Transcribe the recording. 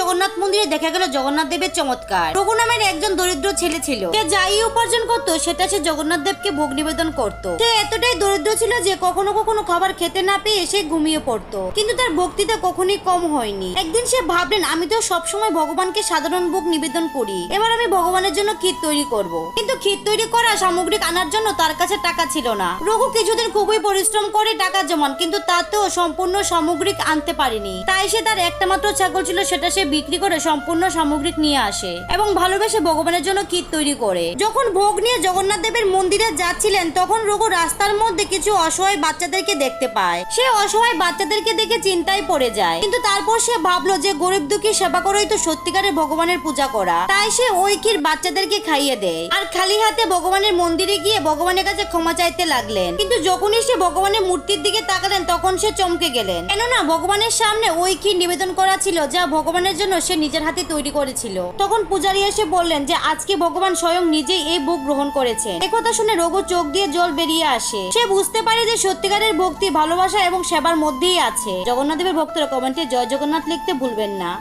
জগন্নাথ মন্দিরে দেখা গেল জগন্নাথ দেবের চমৎকার। রঘু নামের একজন দরিদ্র ছেলে ছিল, সে যাই উপার্জন করতো সেটা সে জগন্নাথ দেবকে ভোগ নিবেদন করতো। সে এতটাই দরিদ্র ছিল যে কখনো কখনো খাবার খেতে না পেয়ে সে ঘুমিয়ে পড়তো, কিন্তু তার ভক্তিটা কখনোই কম হয়নি। একদিন সে ভাবলেন, আমি তো সবসময় ভগবানকে সাধারণ ভোগ নিবেদন করি, এবার আমি ভগবানের জন্য ক্ষীর তৈরি করব। কিন্তু ক্ষীর তৈরি করা সামগ্রিক আনার জন্য তার কাছে টাকা ছিল না। রঘু কিছুদিন খুবই পরিশ্রম করে টাকা জমান, কিন্তু তাতেও সম্পূর্ণ সামগ্রিক আনতে পারেনি। তাই সে তার একটা মাত্র ছাগল ছিল, সেটা সে বিক্রি করে সম্পূর্ণ সামগ্রিক নিয়ে আসে এবং ভালোবেসে ভগবানের জন্য ক্ষীর তৈরি করে। যখন ভোগ নিয়ে জগন্নাথ দেবের মন্দিরে যাচ্ছিলেন, তখন রঘু রাস্তার মধ্যে কিছু অসহায় বাচ্চাদেরকে দেখতে পায়। সে অসহায় বাচ্চাদেরকে দেখে চিন্তায় পড়ে যায়, কিন্তু তারপর সে ভাবলো যে গরিব দুঃখী সেবা করাই তো সত্যিকারের ভগবানের পূজা করা। তাই সে ওই ক্ষীর বাচ্চাদেরকে খাইয়ে দেয় আর খালি হাতে ভগবানের মন্দিরে গিয়ে ভগবানের কাছে ক্ষমা চাইতে লাগলেন। কিন্তু যখনই সে ভগবানের মূর্তির দিকে তাকালেন, তখন সে চমকে গেলেন, কেননা ভগবানের সামনে ওই ক্ষীর নিবেদন করা ছিল যা ভগবানের জন্য সে নিজের হাতে তৈরি করেছিল। তখন পূজারী এসে বললেন যে আজকে ভগবান স্বয়ং নিজেই এই ভোগ গ্রহণ করেছে। একথা শুনে রঘু চোখ দিয়ে জল বেরিয়ে আসে। সে বুঝতে পারে যে সত্যিকারের ভক্তি, ভালোবাসা এবং সেবার মধ্যেই আছে। জগন্নাথ দেবের ভক্তরা কমেন্টে জয় জগন্নাথ লিখতে ভুলবেন না।